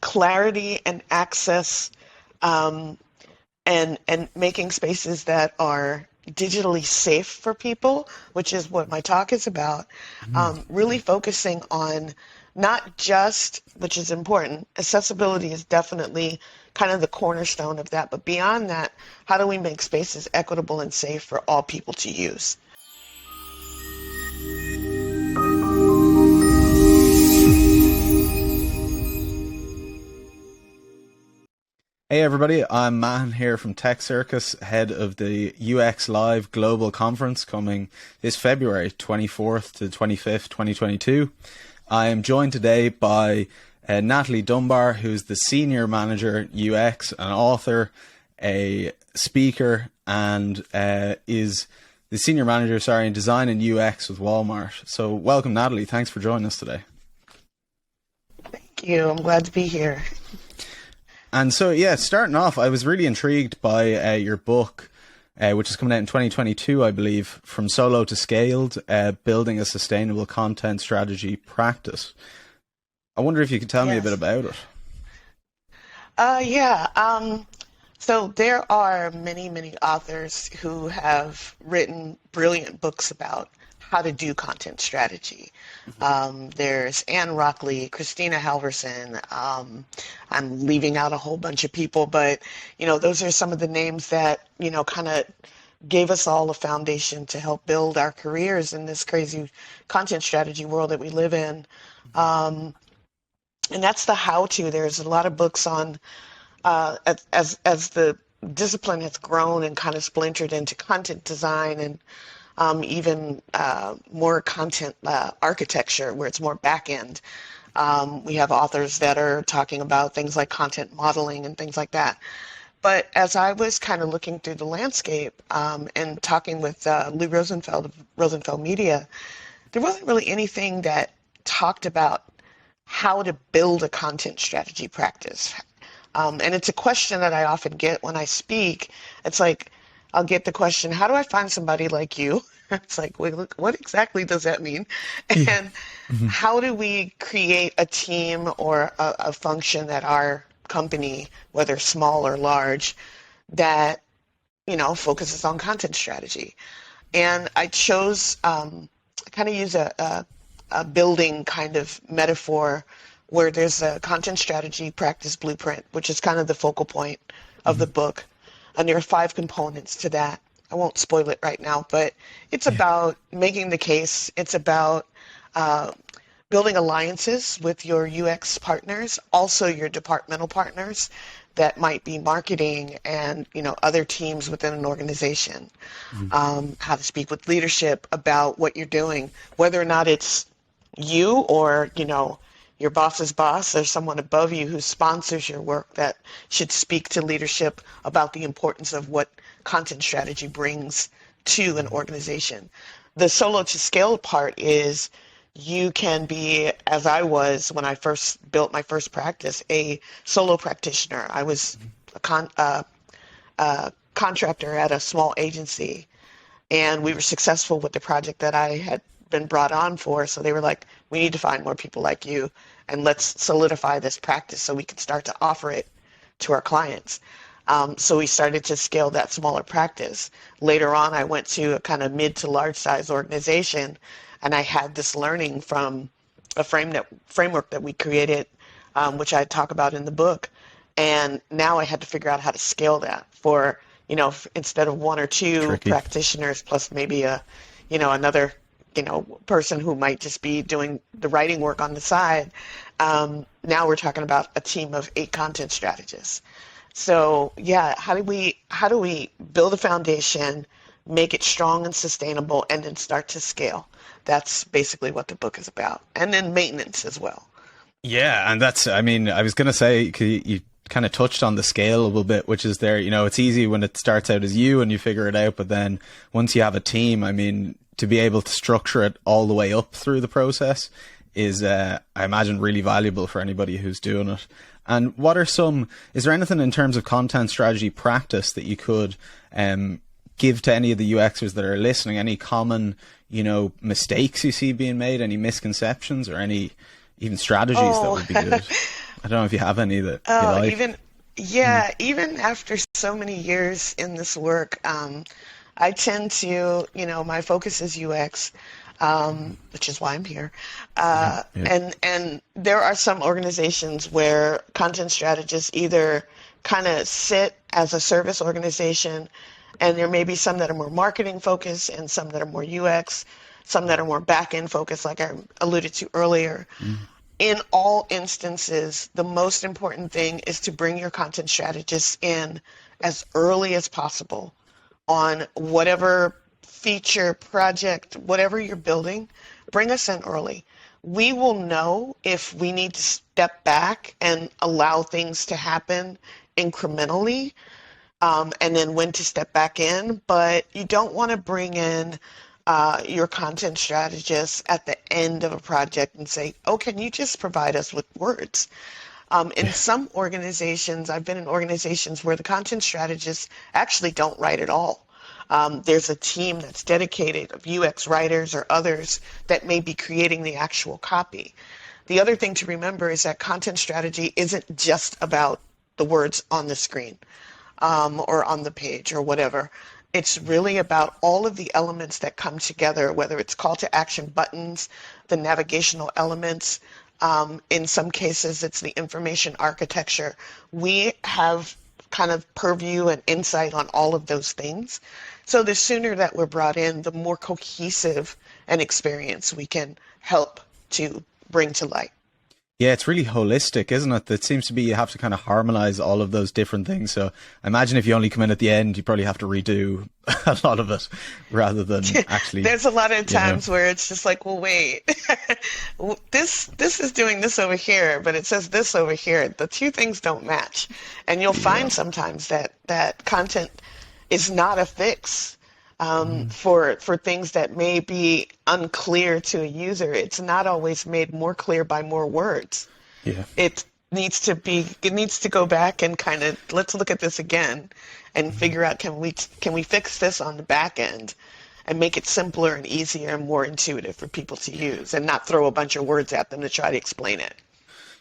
clarity and access, and making spaces that are digitally safe for people, which is what my talk is about. Really focusing on not just, which is important, accessibility is definitely kind of the cornerstone of that, but beyond that, how do we make spaces equitable and safe for all people to use? Hey everybody, I'm Mahan here from Tech Circus, head of the UX Live Global Conference coming this February 24th to 25th, 2022. I am joined today by Natalie Dunbar, who's the Senior Manager UX, an author, a speaker, and is the Senior Manager, in Design and UX with Walmart. So welcome, Natalie. Thanks for joining us today. Thank you. I'm glad to be here. And so, yeah, starting off, I was really intrigued by your book, which is coming out in 2022, I believe, From Solo to Scaled, Building a Sustainable Content Strategy Practice. I wonder if you could tell me a bit about it. So there are many, many authors who have written brilliant books about how to do content strategy. There's Anne Rockley, Christina Halverson. I'm leaving out a whole bunch of people, but those are some of the names that kind of gave us all a foundation to help build our careers in this crazy content strategy world that we live in. And that's the how-to. There's a lot of books on as the discipline has grown and kind of splintered into content design and even more content architecture, where it's more back end. We have authors that are talking about things like content modeling and things like that. But as I was kind of looking through the landscape and talking with Lee Rosenfeld of Rosenfeld Media, there wasn't really anything that talked about how to build a content strategy practice. And it's a question that I often get when I speak. It's like, I'll get the question, how do I find somebody like you? It's like, wait, look, what exactly does that mean? And how do we create a team or a function at our company, whether small or large, that, focuses on content strategy? And I chose, I kind of use a building kind of metaphor where there's a content strategy practice blueprint, which is kind of the focal point of the book. And there are 5 components to that. I won't spoil it right now, but it's about making the case. It's about building alliances with your UX partners, also your departmental partners that might be marketing and other teams within an organization. How to speak with leadership about what you're doing, whether or not it's you or your boss's boss or someone above you who sponsors your work that should speak to leadership about the importance of what content strategy brings to an organization. The solo to scale part is you can be, as I was when I first built my first practice, a solo practitioner. I was a contractor at a small agency, and we were successful with the project that I had been brought on for. So they were like, we need to find more people like you, and let's solidify this practice so we can start to offer it to our clients. So we started to scale that smaller practice. Later on, I went to a kind of mid to large size organization, and I had this learning from a framework that we created, which I talk about in the book. And now I had to figure out how to scale that for, instead of 1 or 2 practitioners plus maybe another person who might just be doing the writing work on the side. Now we're talking about a team of 8 content strategists. So how do we build a foundation, make it strong and sustainable, and then start to scale? That's basically what the book is about. And then maintenance as well. Yeah, and I was going to say, you kind of touched on the scale a little bit, which is there, it's easy when it starts out as you and you figure it out, but then once you have a team, to be able to structure it all the way up through the process is, I imagine, really valuable for anybody who's doing it. And is there anything in terms of content strategy practice that you could give to any of the UXers that are listening? Any common, mistakes you see being made, any misconceptions, or any even strategies that would be good? I don't know if you have any that you Oh, like. even yeah, even after so many years in this work, I tend to, my focus is UX, which is why I'm here. Yeah. And there are some organizations where content strategists either kind of sit as a service organization, and there may be some that are more marketing focused and some that are more UX, some that are more back end focused, like I alluded to earlier. Mm. In all instances, the most important thing is to bring your content strategists in as early as possible on whatever feature, project, whatever you're building. Bring us in early. We will know if we need to step back and allow things to happen incrementally, and then when to step back in. But you don't want to bring in your content strategist at the end of a project and say, oh, can you just provide us with words? In Yeah. some organizations, I've been in organizations where the content strategists actually don't write at all. There's a team that's dedicated of UX writers or others that may be creating the actual copy. The other thing to remember is that content strategy isn't just about the words on the screen, or on the page or whatever. It's really about all of the elements that come together, whether it's call to action buttons, the navigational elements. In some cases, it's the information architecture. We have kind of purview and insight on all of those things. So the sooner that we're brought in, the more cohesive an experience we can help to bring to light. Yeah, it's really holistic, isn't it? That seems to be you have to kind of harmonize all of those different things. So I imagine if you only come in at the end, you probably have to redo a lot of it rather than actually, There's a lot of you know. times where it's just like, well, wait, this is doing this over here, but it says this over here. The two things don't match, and you'll Yeah. find sometimes that content is not a fix, Mm. for things that may be unclear to a user. It's not always made more clear by more words. Yeah. It needs to go back and kind of let's look at this again and figure out, can we fix this on the back end and make it simpler and easier and more intuitive for people to use and not throw a bunch of words at them to try to explain it.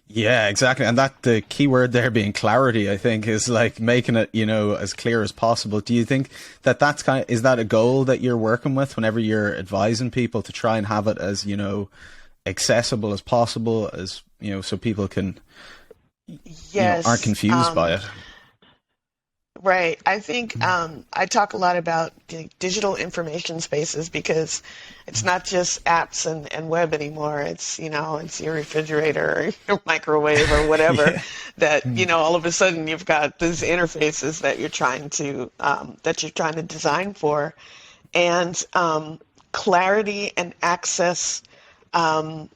Yeah, exactly. And that the key word there being clarity, I think, is like making it, as clear as possible. Do you think that that's is that a goal that you're working with whenever you're advising people to try and have it as, accessible as possible as, so people can, aren't Yes. confused by it? Right. I think I talk a lot about the digital information spaces because it's not just apps and web anymore. It's your refrigerator or your microwave or whatever Yeah. that, all of a sudden you've got these interfaces that you're trying to design for. And clarity and access, um,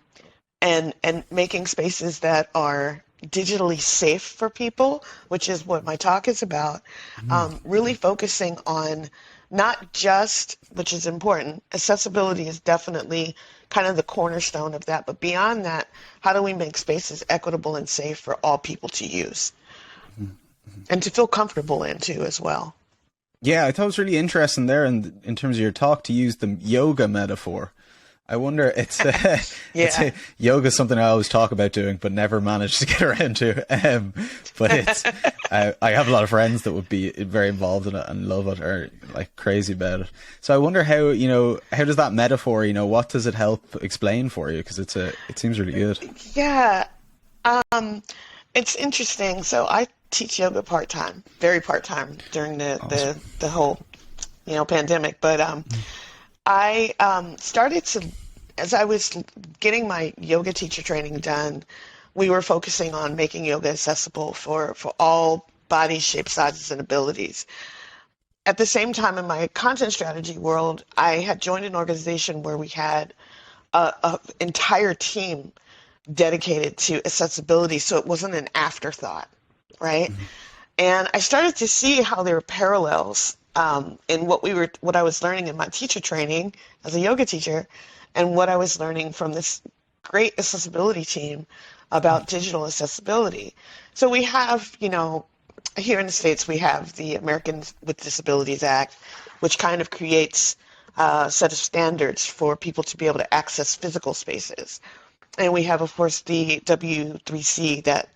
and making spaces that are digitally safe for people, which is what my talk is about. Really focusing on not just, which is important, accessibility is definitely kind of the cornerstone of that, but beyond that, how do we make spaces equitable and safe for all people to use and to feel comfortable in too as well? Yeah, I thought it was really interesting there, and in terms of your talk, to use the yoga metaphor. I wonder, Yeah. yoga is something I always talk about doing, but never managed to get around to. But I have a lot of friends that would be very involved in it and love it or like crazy about it. So I wonder how does that metaphor, what does it help explain for you? Because it seems really good. Yeah. Um, it's interesting. So I teach yoga part-time, very part-time during Awesome. the whole, pandemic. But I started to, as I was getting my yoga teacher training done, we were focusing on making yoga accessible for all bodies, shapes, sizes, and abilities. At the same time, in my content strategy world, I had joined an organization where we had a entire team dedicated to accessibility, so it wasn't an afterthought, right? And I started to see how there were parallels, in what I was learning in my teacher training as a yoga teacher, and what I was learning from this great accessibility team about digital accessibility. So we have, here in the States, we have the Americans with Disabilities Act, which kind of creates a set of standards for people to be able to access physical spaces. And we have, of course, the W3C that,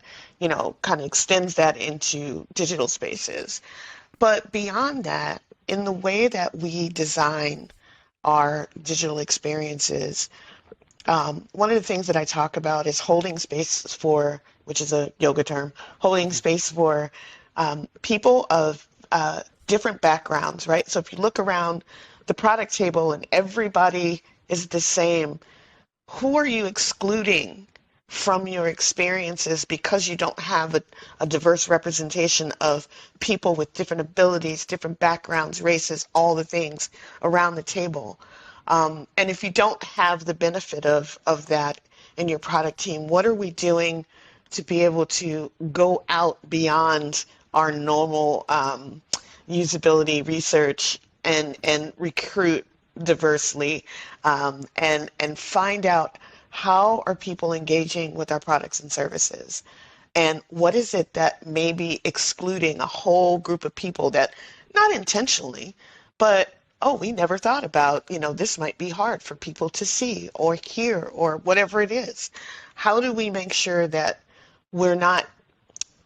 kind of extends that into digital spaces. But beyond that, in the way that we design our digital experiences, one of the things that I talk about is holding space for, which is a yoga term, holding space for people of different backgrounds, right? So if you look around the product table and everybody is the same, who are you excluding from your experiences because you don't have a diverse representation of people with different abilities, different backgrounds, races, all the things around the table? And if you don't have the benefit of that in your product team, what are we doing to be able to go out beyond our normal usability research and recruit diversely, and find out how are people engaging with our products and services, and what is it that may be excluding a whole group of people that, not intentionally, but oh, we never thought about, this might be hard for people to see or hear or whatever it is. How do we make sure that we're not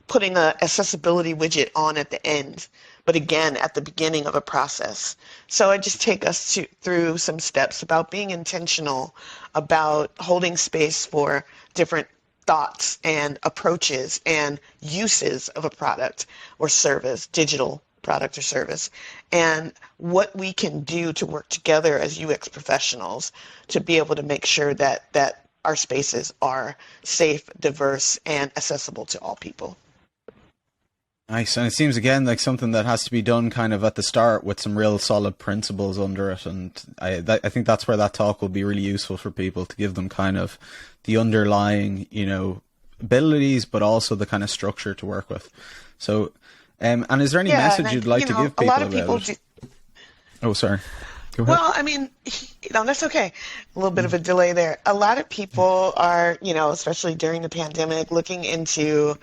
putting a accessibility widget on at the end, but again at the beginning of a process? So I just take us through some steps about being intentional about holding space for different thoughts and approaches and uses of a product or service, digital product or service, and what we can do to work together as UX professionals to be able to make sure that our spaces are safe, diverse, and accessible to all people. Nice. And it seems again like something that has to be done kind of at the start with some real solid principles under it. And I think that's where that talk will be really useful for people, to give them kind of the underlying, abilities, but also the kind of structure to work with. So, and is there any message you'd like to give people about it? Oh, sorry. Go ahead. Well, I mean, that's okay. A little bit of a delay there. A lot of people are, especially during the pandemic, looking into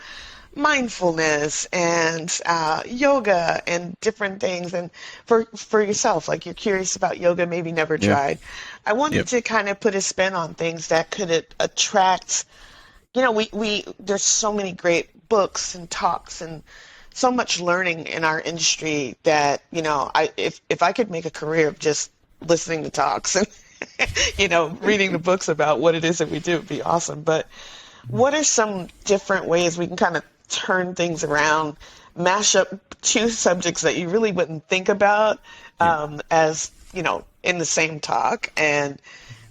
mindfulness and yoga and different things. And for yourself, like you're curious about yoga, maybe never tried. I wanted to kind of put a spin on things that could attract, there's so many great books and talks and so much learning in our industry that, if I could make a career of just listening to talks and, reading the books about what it is that we do, it'd be awesome. But what are some different ways we can kind of turn things around, mash up two subjects that you really wouldn't think about as, in the same talk, and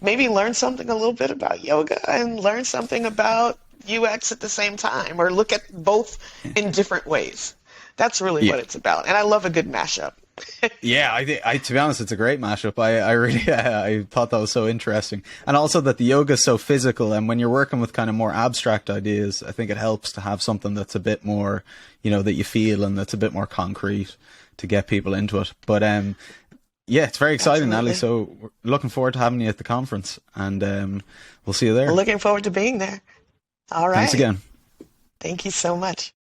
maybe learn something a little bit about yoga and learn something about UX at the same time, or look at both in different ways? That's really what it's about. And I love a good mashup. Yeah, to be honest, it's a great mashup. I really, I thought that was so interesting. And also that the yoga is so physical, and when you're working with kind of more abstract ideas, I think it helps to have something that's a bit more, that you feel and that's a bit more concrete to get people into it. But yeah, it's very exciting, Natalie. So we're looking forward to having you at the conference, and we'll see you there. Looking forward to being there. All right. Thanks again. Thank you so much.